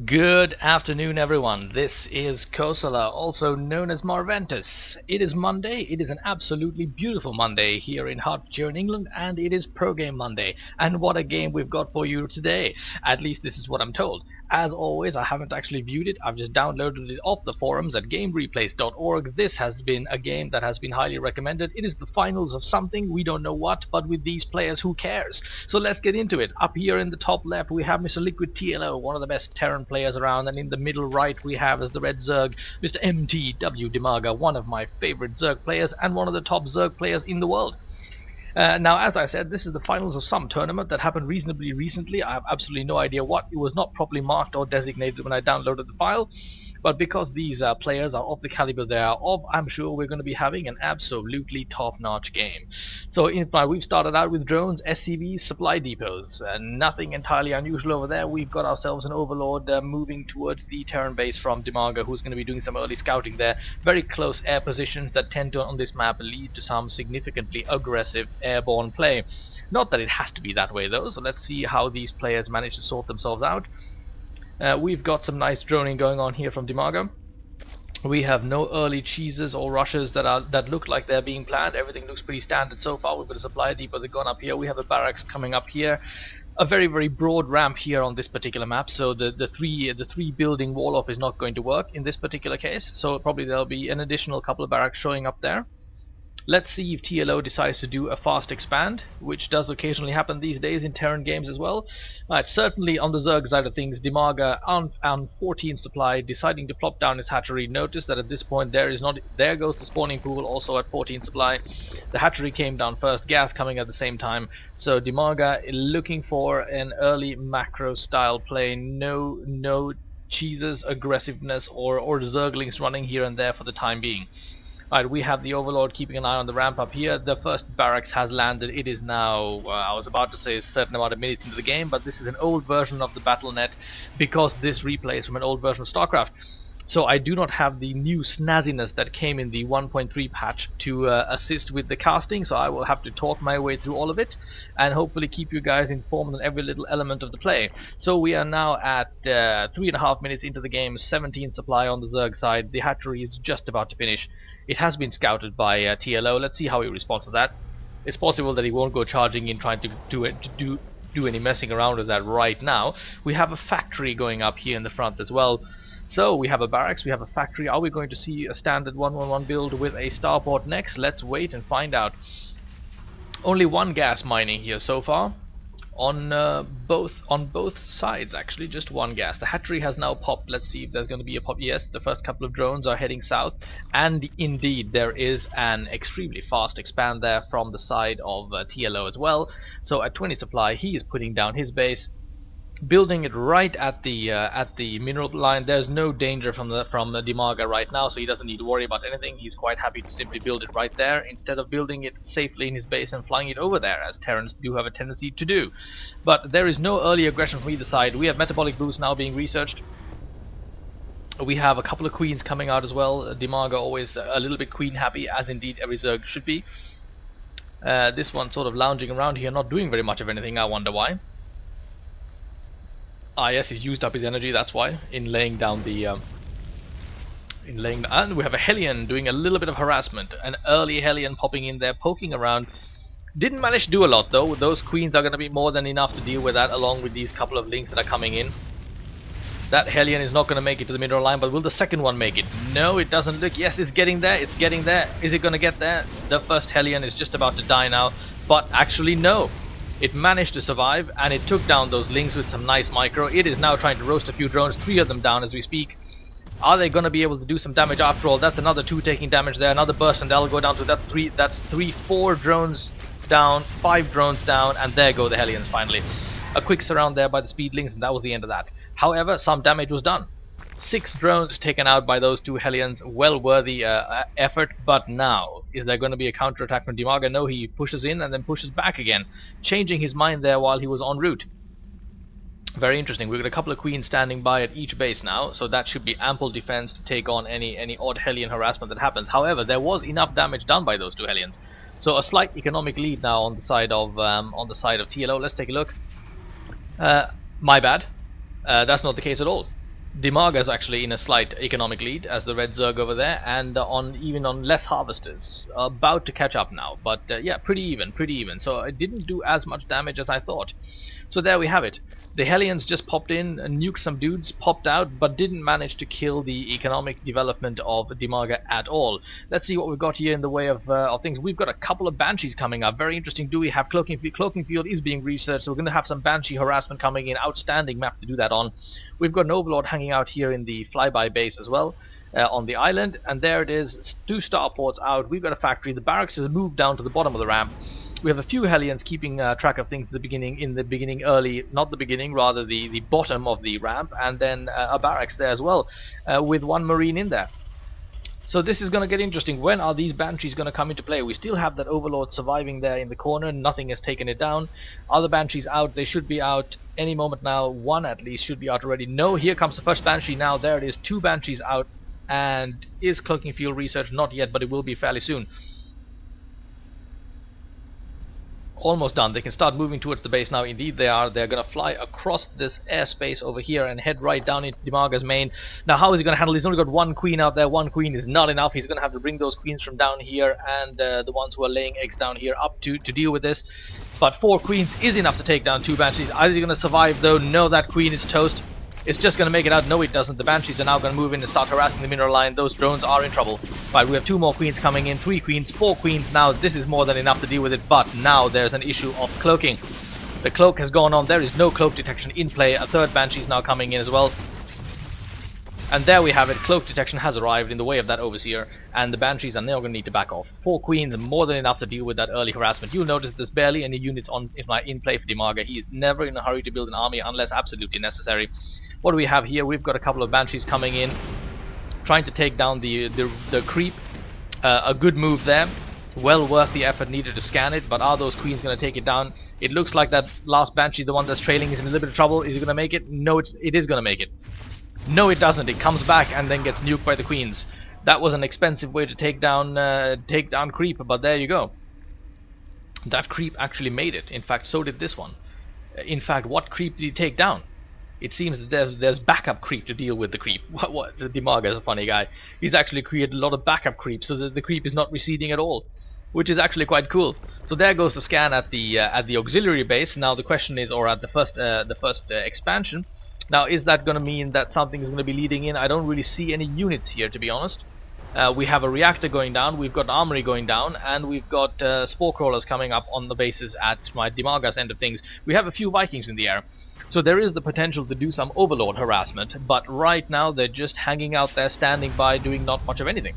Good afternoon, everyone. This is Kosala, also known as Marventus. It is Monday. It is an absolutely beautiful Monday here in Hertfordshire in England, and it is Pro Game Monday. And what a game we've got for you today. At least this is what I'm told. As always, I haven't actually viewed it. I've just downloaded it off the forums at gamereplays.org. This has been a game that has been highly recommended. It is the finals of something, we don't know what, but with these players, who cares? So let's get into it. Up here in the top left, we have Mr. LiquidTLO, one of the best Terran players around, and in the middle right, we have as the red Zerg, Mr. MTWDimaga, one of my favorite Zerg players, and one of the top Zerg players in the world. Now, as I said, this is the finals of some tournament that happened reasonably recently. I have absolutely no idea what. It was not properly marked or designated when I downloaded the file. But because these players are of the caliber they are of, I'm sure we're going to be having an absolutely top-notch game. So we've started out with drones, SCVs, supply depots. Nothing entirely unusual over there. We've got ourselves an overlord moving towards the Terran base from Dimaga, who's going to be doing some early scouting there. Very close air positions that tend to, on this map, lead to some significantly aggressive airborne play. Not that it has to be that way though, so let's see how these players manage to sort themselves out. We've got some nice droning going on here from Dimaga. We have no early cheeses or rushes that look like they're being planned. Everything looks pretty standard so far. We've got a supply depot that's gone up here. We have a barracks coming up here. A very broad ramp here on this particular map, so the three building wall off is not going to work in this particular case. So probably there'll be an additional couple of barracks showing up there. Let's see if TLO decides to do a fast expand, which does occasionally happen these days in Terran games as well. Right, certainly on the Zerg side of things, Dimaga on 14 supply, deciding to plop down his hatchery. Notice that at this point there goes the spawning pool, also at 14 supply. The hatchery came down first, gas coming at the same time. So Dimaga looking for an early macro style play, no cheeses, aggressiveness, or Zerglings running here and there for the time being. Right, we have the Overlord keeping an eye on the ramp up here. The first barracks has landed. It is now, I was about to say a certain amount of minutes into the game, but this is an old version of the Battle.net because this replays from an old version of Starcraft. So I do not have the new snazziness that came in the 1.3 patch to assist with the casting, so I will have to talk my way through all of it and hopefully keep you guys informed on every little element of the play. So we are now at 3.5 minutes into the game, 17 supply on the Zerg side. The hatchery is just about to finish. It has been scouted by TLO. Let's see how he responds to that. It's possible that he won't go charging in trying to do any messing around with that right now. We have a factory going up here in the front as well. So we have a barracks, we have a factory. Are we going to see a standard 1-1-1 build with a starport next? Let's wait and find out. Only one gas mining here so far. On both sides, actually, just one gas. The hatchery has now popped. Let's see if there's going to be a pop. Yes, the first couple of drones are heading south, and indeed there is an extremely fast expand there from the side of TLO as well. So at 20 supply, he is putting down his base, building it right at the mineral line. There's no danger from the Dimaga right now, so he doesn't need to worry about anything. He's quite happy to simply build it right there instead of building it safely in his base and flying it over there, as Terrans do have a tendency to do. But there is no early aggression from either side. We have metabolic boosts now being researched. We have a couple of queens coming out as well. Dimaga always a little bit queen happy, as indeed every Zerg should be. This one sort of lounging around here, not doing very much of anything. I wonder why. Ah yes, he's used up his energy, that's why, in laying down the... and we have a Hellion doing a little bit of harassment. An early Hellion popping in there, poking around. Didn't manage to do a lot though. Those queens are going to be more than enough to deal with that, along with these couple of links that are coming in. That Hellion is not going to make it to the mineral line, but will the second one make it? No, it doesn't look... Yes, it's getting there, it's getting there. Is it going to get there? The first Hellion is just about to die now, but actually no. It managed to survive, and it took down those links with some nice micro. It is now trying to roast a few drones, 3 of them down as we speak. Are they going to be able to do some damage after all? That's another 2 taking damage there, another burst, and that'll go down to that's 4 drones down, 5 drones down, and there go the Hellions finally. A quick surround there by the speedlings, and that was the end of that. However, some damage was done. 6 drones taken out by those 2 Hellions, well worthy effort, but now, is there going to be a counterattack from Dimaga? No, he pushes in and then pushes back again, changing his mind there while he was en route. Very interesting. We've got a couple of queens standing by at each base now, so that should be ample defense to take on any odd Hellion harassment that happens. However, there was enough damage done by those 2 Hellions, so a slight economic lead now on the side of TLO. Let's take a look. My bad. That's not the case at all. Dimaga is actually in a slight economic lead as the red Zerg over there, and even on less harvesters, about to catch up now. But yeah, pretty even. So it didn't do as much damage as I thought. So there we have it. The Hellions just popped in, nuked some dudes, popped out, but didn't manage to kill the economic development of Dimaga at all. Let's see what we've got here in the way of things. We've got a couple of Banshees coming up. Very interesting. Do we have Cloaking Field? Cloaking Field is being researched, so we're going to have some Banshee harassment coming in. Outstanding map to do that on. We've got an Overlord hanging out here in the flyby base as well. On the island, and there it is, 2 starports out. We've got a factory. The barracks has moved down to the bottom of the ramp. We have a few Hellions keeping track of things in the beginning early, not the beginning, rather the bottom of the ramp, and then a barracks there as well, with 1 Marine in there. So this is going to get interesting. When are these Banshees going to come into play? We still have that Overlord surviving there in the corner. Nothing has taken it down. Other Banshees out. They should be out any moment now. 1 at least should be out already. No, here comes the first Banshee now. There it is. 2 Banshees out. And is Cloaking Field research? Not yet, but it will be fairly soon. Almost done. They can start moving towards the base now. Indeed they are. They're going to fly across this airspace over here and head right down into Dimaga's main. Now how is he going to handle? He's only got 1 queen out there. 1 queen is not enough. He's going to have to bring those queens from down here and the ones who are laying eggs down here up to deal with this. But 4 queens is enough to take down 2 Banshees. Are they going to survive though? No, that queen is toast. It's just going to make it out. No, it doesn't. The Banshees are now going to move in and start harassing the mineral line. Those drones are in trouble. Right, we have 2 more queens coming in. 3 queens, 4 queens now. This is more than enough to deal with it. But now there's an issue of cloaking. The cloak has gone on. There is no cloak detection in play. A 3rd Banshee is now coming in as well. And there we have it. Cloak detection has arrived in the way of that Overseer. And the Banshees are now going to need to back off. 4 queens, more than enough to deal with that early harassment. You'll notice there's barely any units in play for Dimaga. He is never in a hurry to build an army unless absolutely necessary. What do we have here? We've got a couple of Banshees coming in, trying to take down the creep. A good move there. Well worth the effort needed to scan it, but are those queens going to take it down? It looks like that last Banshee, the one that's trailing, is in a little bit of trouble. Is it going to make it? No, it is going to make it. No, it doesn't. It comes back and then gets nuked by the queens. That was an expensive way to take down creep, but there you go. That creep actually made it. In fact, so did this one. In fact, what creep did he take down? It seems that there's backup creep to deal with the creep. What? Dimaga is a funny guy. He's actually created a lot of backup creep so that the creep is not receding at all, which is actually quite cool. So there goes the scan at the auxiliary base. Now the question is, or at the first expansion. Now is that going to mean that something is going to be leading in? I don't really see any units here, to be honest. We have a reactor going down, we've got an armory going down, and we've got spore crawlers coming up on the bases at my Dimaga's end of things. We have a few Vikings in the air. So there is the potential to do some Overlord harassment, but right now they're just hanging out there, standing by, doing not much of anything.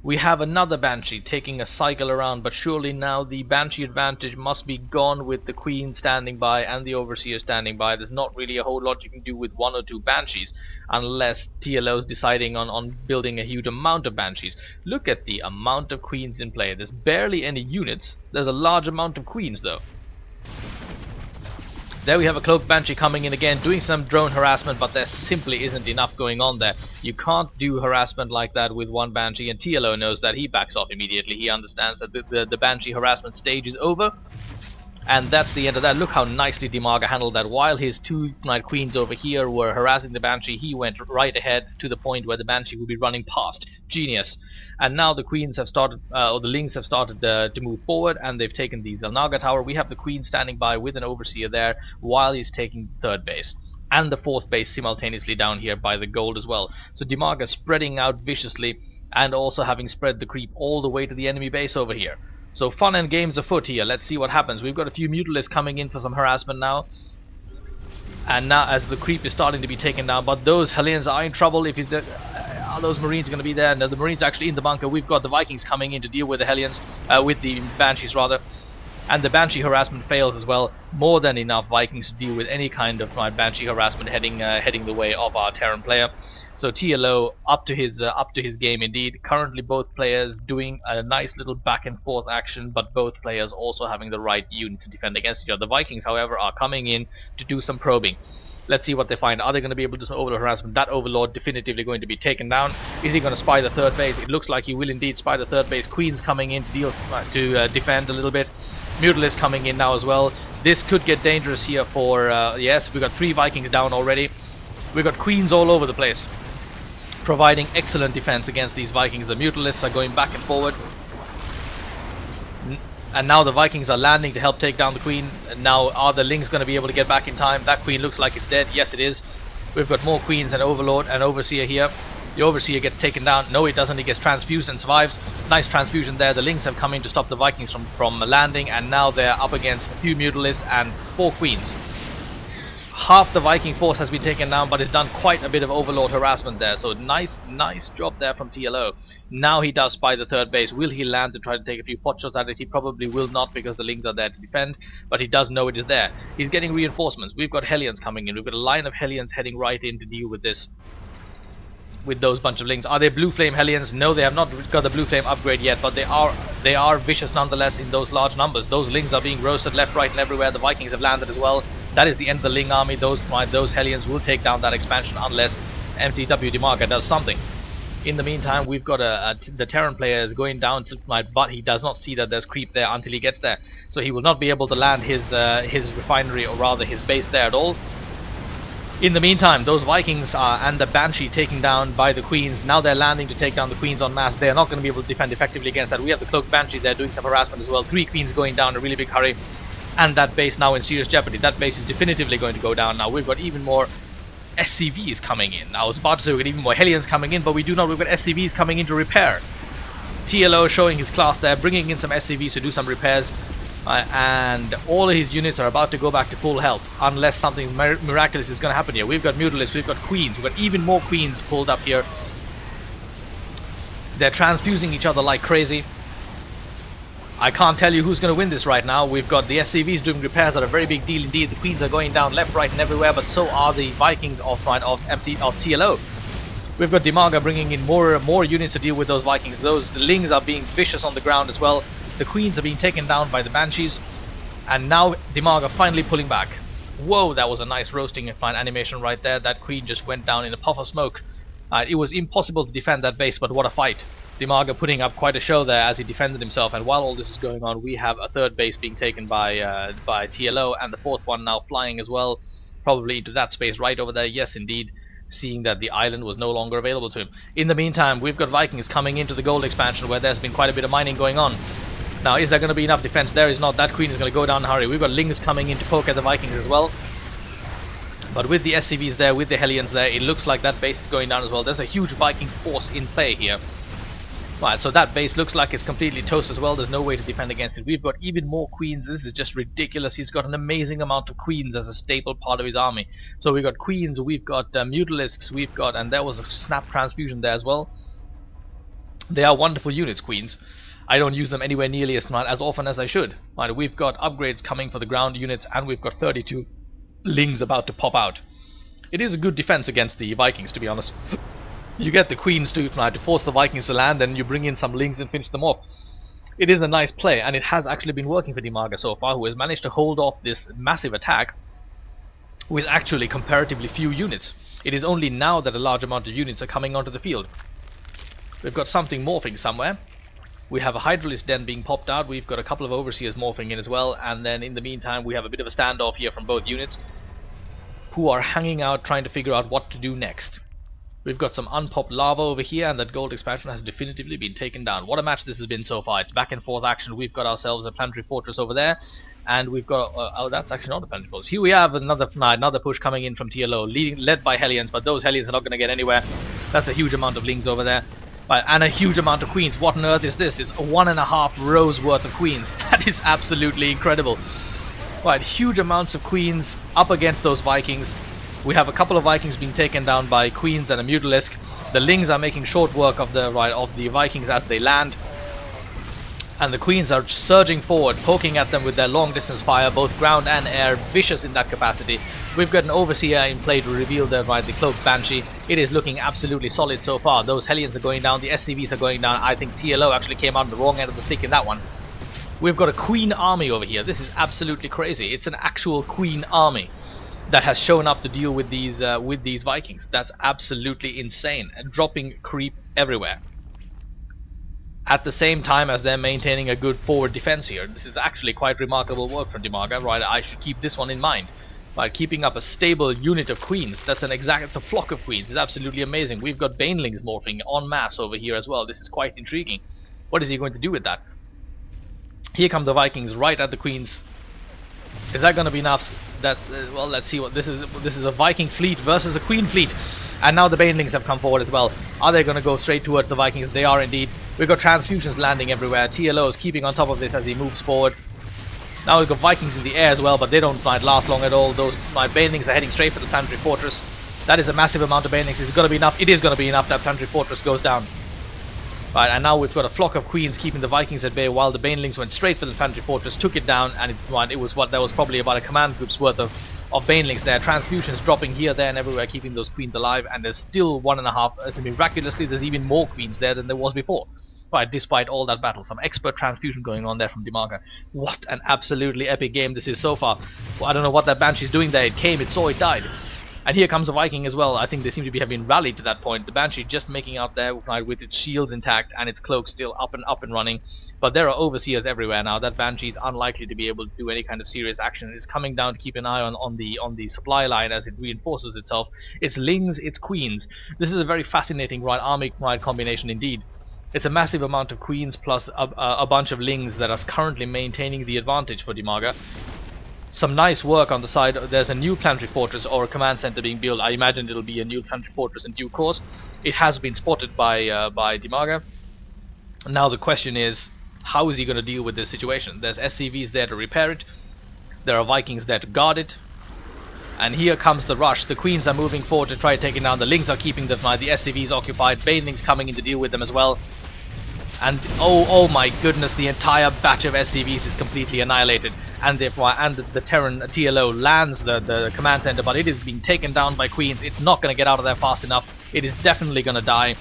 We have another Banshee taking a cycle around, but surely now the Banshee advantage must be gone with the Queen standing by and the Overseer standing by. There's not really a whole lot you can do with 1 or 2 Banshees, unless TLO is deciding on building a huge amount of Banshees. Look at the amount of Queens in play. There's barely any units. There's a large amount of Queens though. There we have a Cloaked Banshee coming in again, doing some drone harassment, but there simply isn't enough going on there. You can't do harassment like that with 1 Banshee, and TLO knows that. He backs off immediately. He understands that the Banshee harassment stage is over, and that's the end of that. Look how nicely Dimaga handled that. While his 2 Night Queens over here were harassing the Banshee, he went right ahead to the point where the Banshee would be running past. Genius. And now the queens have started, or the lings have started to move forward, and they've taken the Zelnaga tower. We have the queen standing by with an Overseer there while he's taking 3rd base. And the 4th base simultaneously down here by the gold as well. So Dimaga spreading out viciously, and also having spread the creep all the way to the enemy base over here. So fun and games afoot here. Let's see what happens. We've got a few Mutalisks coming in for some harassment now. And now as the creep is starting to be taken down, but those Hellions are in trouble. If it's are those Marines going to be there? No, the Marines are actually in the bunker. We've got the Vikings coming in to deal with the Hellions, with the Banshees rather. And the Banshee harassment fails as well. More than enough Vikings to deal with any kind of Banshee harassment heading the way of our Terran player. So TLO up to his game indeed. Currently both players doing a nice little back and forth action, but both players also having the right unit to defend against each other. The Vikings, however, are coming in to do some probing. Let's see what they find. Are they going to be able to do some Overlord harassment? That Overlord definitively going to be taken down. Is he going to spy the 3rd base? It looks like he will indeed spy the 3rd base. Queen's coming in to defend a little bit. Mutalist coming in now as well. This could get dangerous here for... yes, we've got 3 Vikings down already. We've got queens all over the place, providing excellent defense against these Vikings. The Mutalisks are going back and forward. And now the Vikings are landing to help take down the queen. And now are the Lings going to be able to get back in time? That queen looks like it's dead. Yes, it is. We've got more queens and Overlord and Overseer here. The Overseer gets taken down. No, it doesn't. He gets transfused and survives. Nice transfusion there. The Lings have come in to stop the Vikings from landing, and now they're up against a few Mutalisks and 4 queens. Half the Viking force has been taken down, but it's done quite a bit of Overlord harassment there. So nice job there from TLO. Now he does spy the third base. Will he land to try to take a few pot shots at it? He probably will not, because the Lings are there to defend, but he does know it is there. He's getting reinforcements. We've got Hellions coming in. We've got a line of Hellions heading right in to deal with this, with those bunch of Lings. Are they Blue Flame Hellions? No, they have not got the Blue Flame upgrade yet, but they are vicious nonetheless in those large numbers. Those Lings are being roasted left, right and everywhere. The Vikings have landed as well. That is the end of the Ling army. Those Hellions will take down that expansion unless MTWDimaga does something. In the meantime, we've got the Terran player is going down to my butt. He does not see that there's creep there until he gets there, so he will not be able to land his refinery, or rather his base, there at all. In the meantime, those Vikings and the Banshee taken down by the Queens. Now they're landing to take down the Queens en masse. They're not going to be able to defend effectively against that. We have the Cloaked Banshee there doing some harassment as well. 3 Queens going down in a really big hurry. And that base now in serious jeopardy. That base is definitively going to go down now. We've got even more SCVs coming in. I was about to say we've got even more Hellions coming in, but we do not. We've got SCVs coming in to repair. TLO showing his class there, bringing in some SCVs to do some repairs. And all of his units are about to go back to full health, unless something miraculous is going to happen here. We've got Mutalisks, we've got Queens, we've got even more Queens pulled up here. They're transfusing each other like crazy. I can't tell you who's going to win this right now. We've got the SCVs doing repairs at a very big deal indeed. The Queens are going down left, right and everywhere, but so are the Vikings of TLO. We've got Dimaga bringing in more units to deal with those Vikings. Those Lings are being vicious on the ground as well. The Queens are being taken down by the Banshees. And now Dimaga finally pulling back. Whoa, that was a nice roasting and fine animation right there. That Queen just went down in a puff of smoke. It was impossible to defend that base, but what a fight. Dimaga putting up quite a show there as he defended himself, and while all this is going on, we have a third base being taken by TLO, and the fourth one now flying as well, probably into that space right over there. Yes, indeed, seeing that the island was no longer available to him. In the meantime, we've got Vikings coming into the gold expansion, where there's been quite a bit of mining going on. Now, is there going to be enough defense? There is not. That Queen is going to go down in a hurry. We've got Lings coming in to poke at the Vikings as well. But with the SCVs there, with the Hellions there, it looks like that base is going down as well. There's a huge Viking force in play here. Right, so that base looks like it's completely toast as well. There's no way to defend against it. We've got even more Queens. This is just ridiculous. He's got an amazing amount of Queens as a staple part of his army. So we've got Queens, we've got Mutalisks, we've got, and there was a snap transfusion there as well. They are wonderful units, Queens. I don't use them anywhere nearly as often as I should. Right, we've got upgrades coming for the ground units, and we've got 32 Lings about to pop out. It is a good defense against the Vikings, to be honest. You get the Queens to force the Vikings to land, and you bring in some Lings and finish them off. It is a nice play, and it has actually been working for Dimaga so far, who has managed to hold off this massive attack with actually comparatively few units. It is only now that a large amount of units are coming onto the field. We've got something morphing somewhere. We have a Hydralisk den being popped out. We've got a couple of Overseers morphing in as well, and then in the meantime we have a bit of a standoff here from both units, who are hanging out trying to figure out what to do next. We've got some unpopped lava over here, and that gold expansion has definitively been taken down. What a match this has been so far. It's back and forth action. We've got ourselves a planetary fortress over there, and we've got oh, that's actually not a planetary fortress. Here we have another push coming in from TLO, led by Hellions, but those Hellions are not going to get anywhere. That's a huge amount of Lings over there, and a huge amount of Queens. What on earth is this? It's 1.5 rows worth of Queens. That is absolutely incredible. Right, huge amounts of Queens up against those Vikings. We have a couple of Vikings being taken down by Queens and a Mutalisk. The Lings are making short work of the Vikings as they land, and the Queens are surging forward, poking at them with their long distance fire, both ground and air, vicious in that capacity. We've got an Overseer in play to reveal the Cloaked Banshee. It is looking absolutely solid so far. Those Hellions are going down, the SCVs are going down. I think TLO actually came out on the wrong end of the stick in that one. We've got a Queen army over here. This is absolutely crazy. It's an actual Queen army that has shown up to deal with these Vikings. That's absolutely insane, and dropping creep everywhere. At the same time as they're maintaining a good forward defense here. This is actually quite remarkable work from Dimaga, right? I should keep this one in mind. by keeping up a stable unit of queens. It's a flock of queens. It's absolutely amazing. We've got banelings morphing en masse over here as well. This is quite intriguing. What is he going to do with that? Here come the Vikings right at the queens. Is that going to be enough? Well, let's see what this is. This is a Viking fleet versus a queen fleet. And now the banelings have come forward as well. Are they going to go straight towards the Vikings? They are indeed. We've got transfusions landing everywhere. TLO is keeping on top of this as he moves forward. Now we've got Vikings in the air as well, but they don't might last long at all. My banelings are heading straight for the planetary fortress. That is a massive amount of banelings. Is it going to be enough? It is going to be enough. That planetary fortress goes down. Right, and now we've got a flock of queens keeping the Vikings at bay, while the banelings went straight for the planetary fortress, took it down, and there was probably about a command group's worth of banelings there. Transfusions dropping here, there, and everywhere, keeping those queens alive, and there's still 1.5. Miraculously, there's even more queens there than there was before. Right, despite all that battle, some expert transfusion going on there from Dimaga. What an absolutely epic game this is so far. Well, I don't know what that Banshee's doing there. It came, it saw, it died. And here comes a Viking as well. I think they seem to have been rallied to that point. The Banshee just making out there, right, with its shields intact and its cloak still up and running. But there are overseers everywhere now. That Banshee is unlikely to be able to do any kind of serious action. It's coming down to keep an eye on the supply line as it reinforces itself. It's lings, it's queens. This is a very fascinating army combination indeed. It's a massive amount of queens plus a bunch of lings that are currently maintaining the advantage for Dimaga. Some nice work on the side. There's a new planetary fortress or a command center being built. I imagine it'll be a new planetary fortress in due course. It has been spotted by Dimaga. Now the question is, how is he going to deal with this situation? There's SCVs there to repair it. There are Vikings there to guard it. And here comes the rush. The queens are moving forward to try taking down. The lings are keeping them. The SCVs occupied. Banelings coming in to deal with them as well. And oh my goodness, the entire batch of SCVs is completely annihilated. And the Terran TLO lands the command center, but it is being taken down by queens. It's not going to get out of there fast enough. It is definitely going to die.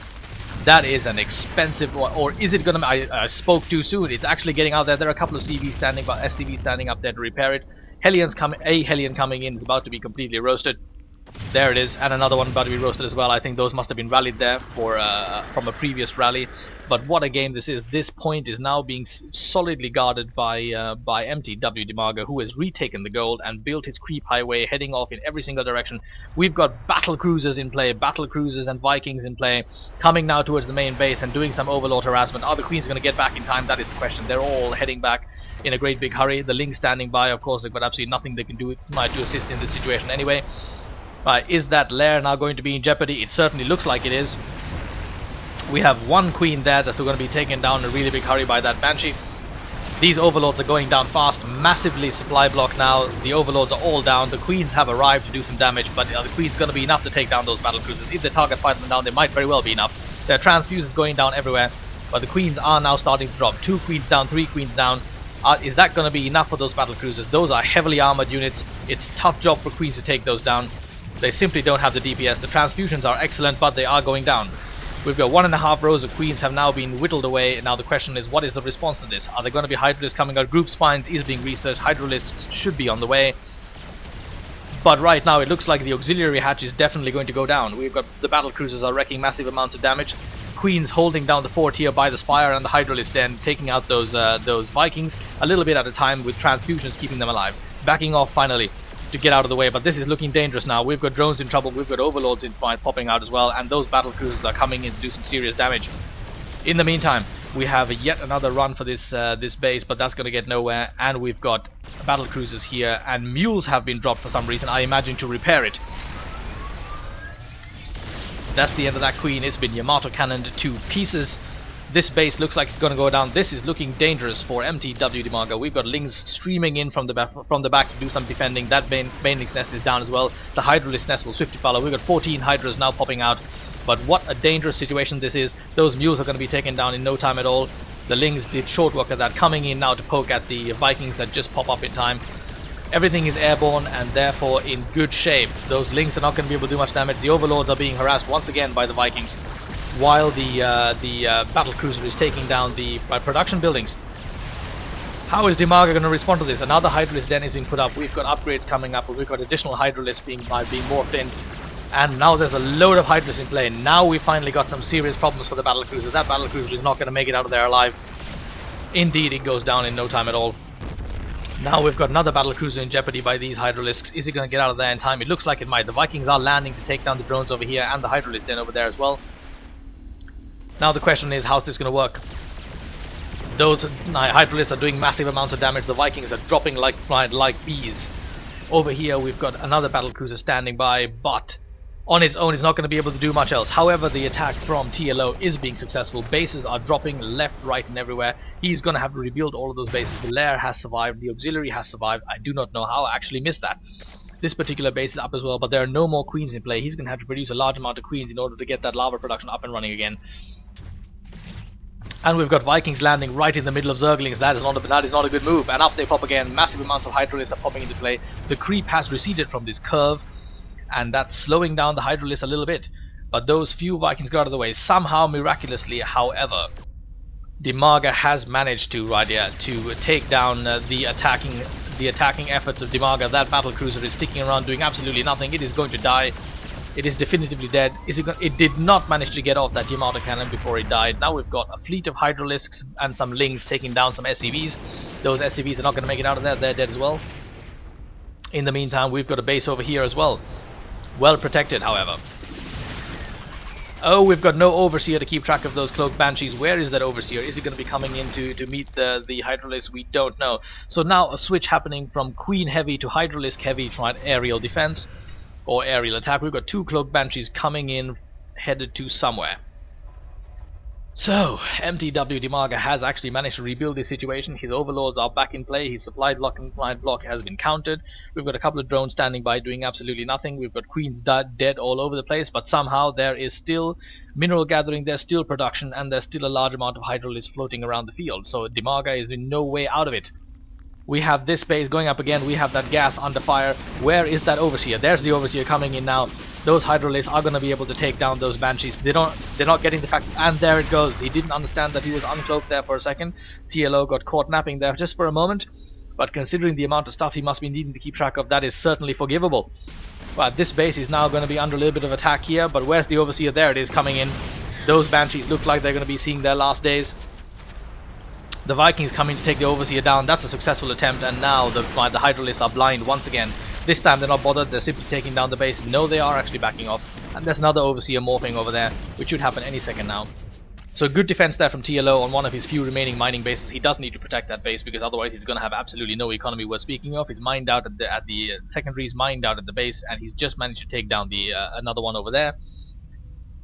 That is an expensive one. Or is it going to... I spoke too soon. It's actually getting out there. There are a couple of SCVs standing up there to repair it. A Hellion coming in is about to be completely roasted. There it is, and another one about to be roasted as well. I think those must have been rallied there from a previous rally. But what a game this is. This point is now being solidly guarded by MTWDimaga, who has retaken the gold and built his creep highway, heading off in every single direction. We've got battle cruisers in play, battle cruisers and Vikings in play, coming now towards the main base and doing some overlord harassment. Are the queens going to get back in time? That is the question. They're all heading back in a great big hurry. The lings standing by, of course, they've got absolutely nothing they can do to assist in this situation anyway. Is that lair now going to be in jeopardy? It certainly looks like it is. We have one queen there that's going to be taken down in a really big hurry by that Banshee. These overlords are going down fast, massively supply block now. The overlords are all down. The queens have arrived to do some damage, but the queen's going to be enough to take down those battle cruisers. If the target fights them down, they might very well be enough. There are transfuses going down everywhere, but the queens are now starting to drop. 2 queens down, 3 queens down. Is that going to be enough for those battle cruisers? Those are heavily armored units. It's a tough job for queens to take those down. They simply don't have the DPS. The transfusions are excellent, but they are going down. We've got 1.5 rows of queens have now been whittled away. Now the question is, what is the response to this? Are there going to be Hydralisks coming out? Group spines is being researched. Hydralisks should be on the way. But right now it looks like the auxiliary hatch is definitely going to go down. We've got the battle cruisers are wrecking massive amounts of damage. Queens holding down the fort here by the spire, and the Hydralisk then taking out those Vikings a little bit at a time, with transfusions keeping them alive. Backing off finally to get out of the way, but this is looking dangerous now. We've got drones in trouble, we've got overlords in fight popping out as well, and those battle cruisers are coming in to do some serious damage. In the meantime, we have yet another run for this base, but that's going to get nowhere, and we've got battle cruisers here, and mules have been dropped for some reason, I imagine to repair it. That's the end of that queen. It's been Yamato cannoned to pieces. This base looks like it's going to go down. This is looking dangerous for MTWDimaga. We've got lings streaming in from the back to do some defending. That baneling's nest is down as well. The Hydralisk nest will swiftly follow. We've got 14 Hydras now popping out. But what a dangerous situation this is. Those mules are going to be taken down in no time at all. The lings did short work of that, coming in now to poke at the Vikings that just pop up in time. Everything is airborne and therefore in good shape. Those lings are not going to be able to do much damage. The overlords are being harassed once again by the Vikings, while the battle cruiser is taking down the production buildings. How is Dimaga going to respond to this? Another Hydralisk den is being put up. We've got upgrades coming up. We've got additional Hydralisks being morphed in. And now there's a load of Hydralisks in play. Now we finally got some serious problems for the battle cruiser. That battle cruiser is not going to make it out of there alive. Indeed, it goes down in no time at all. Now we've got another battlecruiser in jeopardy by these Hydralisks. Is he going to get out of there in time? It looks like it might. The Vikings are landing to take down the drones over here and the Hydralisk den over there as well. Now the question is, how's this going to work? Those Hydralisks are doing massive amounts of damage. The Vikings are dropping like bees. Over here we've got another battlecruiser standing by, but on its own it's not going to be able to do much else. However, the attack from TLO is being successful. Bases are dropping left, right and everywhere. He's going to have to rebuild all of those bases. The lair has survived, the auxiliary has survived. I do not know how, I actually missed that. This particular base is up as well, but there are no more queens in play. He's going to have to produce a large amount of queens in order to get that lava production up and running again. And we've got Vikings landing right in the middle of Zerglings. That is not a good move. And up they pop again. Massive amounts of Hydralisks are popping into play. The creep has receded from this curve, and that's slowing down the Hydralisks a little bit. But those few Vikings got out of the way. Somehow, miraculously, however, Dimaga has managed to take down the attacking efforts of Dimaga. That battlecruiser is sticking around doing absolutely nothing. It is going to die. It is definitively dead. It did not manage to get off that Yamato cannon before it died. Now we've got a fleet of Hydralisks and some Lings taking down some SCVs. Those SCVs are not going to make it out of there. They're dead as well. In the meantime, we've got a base over here as well. Well protected, however. Oh, we've got no Overseer to keep track of those Cloaked Banshees. Where is that Overseer? Is he going to be coming in to meet the Hydralisk? We don't know. So now a switch happening from Queen Heavy to Hydralisk Heavy, trying aerial defense or aerial attack. We've got two Cloaked Banshees coming in, headed to somewhere. So, MTWDimaga has actually managed to rebuild this situation. His overlords are back in play. His supply block and client block has been countered. We've got a couple of drones standing by doing absolutely nothing. We've got queens dead all over the place, but somehow there is still mineral gathering, there's still production, and there's still a large amount of Hydralisks floating around the field. So Dimaga is in no way out of it. We have this base going up again. We have that gas under fire. Where is that Overseer? There's the Overseer coming in now. Those Hydralisks are going to be able to take down those Banshees. They're not getting the fact, and there it goes. He didn't understand that he was uncloaked there for a second. TLO got caught napping there just for a moment, but considering the amount of stuff he must be needing to keep track of, that is certainly forgivable. But this base is now going to be under a little bit of attack here, but where's the Overseer? There it is coming in. Those Banshees look like they're going to be seeing their last days. The Vikings coming to take the Overseer down. That's a successful attempt, and now the Hydralisks are blind once again. This time they're not bothered, they're simply taking down the base. No, they are actually backing off. And there's another Overseer morphing over there, which should happen any second now. So good defense there from TLO on one of his few remaining mining bases. He does need to protect that base, because otherwise he's going to have absolutely no economy worth speaking of. He's mined out at the secondaries, mined out at the base, and he's just managed to take down the another one over there.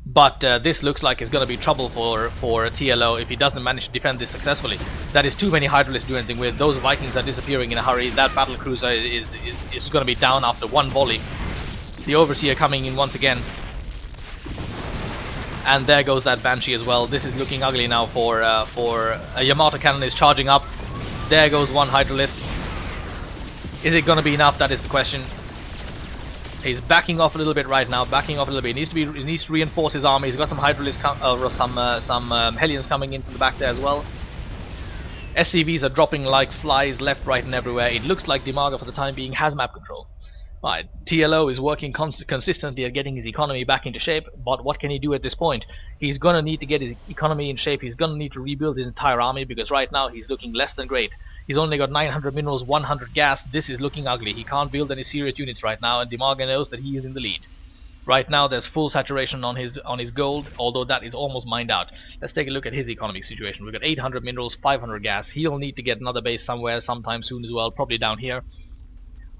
But this looks like it's going to be trouble for TLO if he doesn't manage to defend this successfully. That is too many Hydralisks to do anything with. Those Vikings are disappearing in a hurry. That battlecruiser is going to be down after one volley. The Overseer coming in once again. And there goes that Banshee as well. This is looking ugly now for a Yamato cannon is charging up. There goes one Hydralisk. Is it going to be enough? That is the question. He's backing off a little bit right now, backing off a little bit. He needs to reinforce his army. He's got some Hydralisks, some Hellions coming in from the back there as well. SCVs are dropping like flies left, right and everywhere. It looks like Dimaga for the time being has map control. Right, TLO is working consistently at getting his economy back into shape, but what can he do at this point? He's going to need to get his economy in shape. He's going to need to rebuild his entire army, because right now he's looking less than great. He's only got 900 minerals, 100 gas. This is looking ugly. He can't build any serious units right now, and Dimaga knows that he is in the lead. Right now there's full saturation on his gold, although that is almost mined out. Let's take a look at his economic situation. We've got 800 minerals, 500 gas. He'll need to get another base somewhere sometime soon as well, probably down here.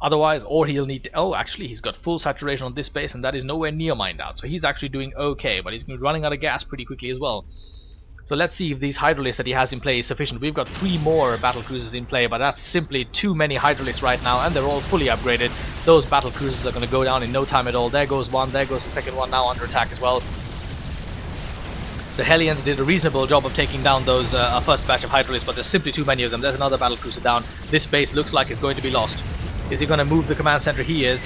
Otherwise, or he'll need to... Oh, actually, he's got full saturation on this base, and that is nowhere near mined out. So he's actually doing okay, but he's running out of gas pretty quickly as well. So let's see if these Hydralisks that he has in play is sufficient. We've got 3 more battlecruisers in play, but that's simply too many Hydralisks right now, and they're all fully upgraded. Those battlecruisers are going to go down in no time at all. There goes one, there goes the second one, now under attack as well. The Hellions did a reasonable job of taking down those first batch of Hydralisks, but there's simply too many of them. There's another battlecruiser down. This base looks like it's going to be lost. Is he going to move the command center? He is.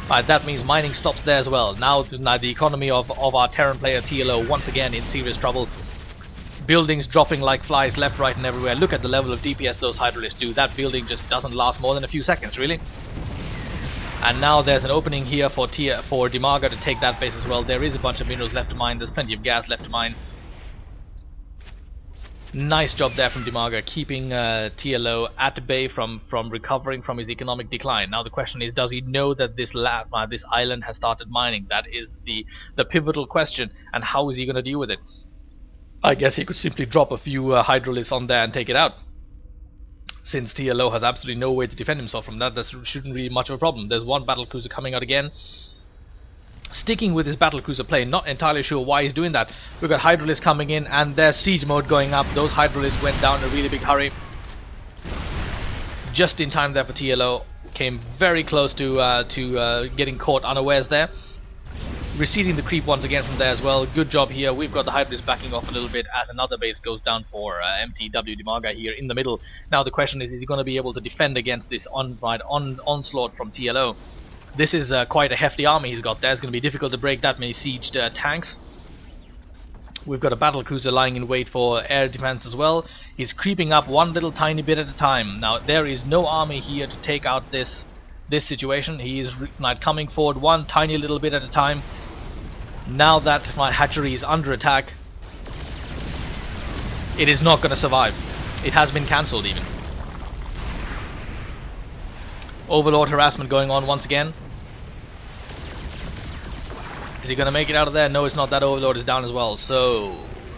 That means mining stops there as well. Now the economy of our Terran player TLO once again in serious trouble. Buildings dropping like flies left, right and everywhere. Look at the level of DPS those Hydralisks do. That building just doesn't last more than a few seconds, really. And now there's an opening here for Dimaga to take that base as well. There is a bunch of minerals left to mine. There's plenty of gas left to mine. Nice job there from Dimaga, keeping TLO at bay from recovering from his economic decline. Now the question is, does he know that this this island has started mining? That is the pivotal question, and how is he going to deal with it? I guess he could simply drop a few Hydralisks on there and take it out. Since TLO has absolutely no way to defend himself from that, that shouldn't be much of a problem. There's one battlecruiser coming out again. Sticking with his battlecruiser plane, not entirely sure why he's doing that. We've got Hydralisk coming in and there's siege mode going up. Those Hydralisks went down in a really big hurry. Just in time there for TLO. Came very close to getting caught unawares there. Receding the creep once again from there as well. Good job here. We've got the Hydralisk backing off a little bit as another base goes down for MTWDimaga here in the middle. Now the question is he going to be able to defend against this onslaught from TLO? This is quite a hefty army he's got there. It's going to be difficult to break that many sieged tanks. We've got a battlecruiser lying in wait for air defense as well. He's creeping up one little tiny bit at a time. Now there is no army here to take out this situation. He is coming forward one tiny little bit at a time. Now that my hatchery is under attack, it is not going to survive. It has been cancelled even. Overlord harassment going on once again. Is he going to make it out of there? No, it's not. That Overlord is down as well. So,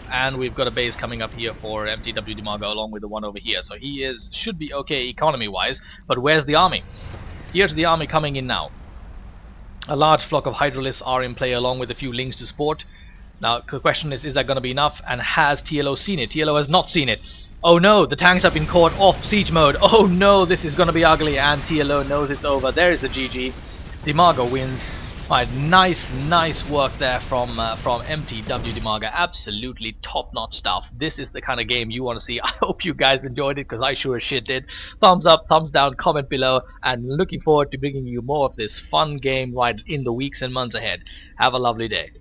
and we've got a base coming up here for MTWDimaga along with the one over here. So he should be okay economy-wise. But where's the army? Here's the army coming in now. A large flock of Hydralisks are in play along with a few links to support. Now the question is that going to be enough? And has TLO seen it? TLO has not seen it. Oh no, the tanks have been caught off siege mode. Oh no, this is going to be ugly, and TLO knows it's over. There is the GG. Dimaga wins. Right, nice work there from MTWDimaga. Absolutely top-notch stuff. This is the kind of game you want to see. I hope you guys enjoyed it, because I sure as shit did. Thumbs up, thumbs down, comment below, and looking forward to bringing you more of this fun game right in the weeks and months ahead. Have a lovely day.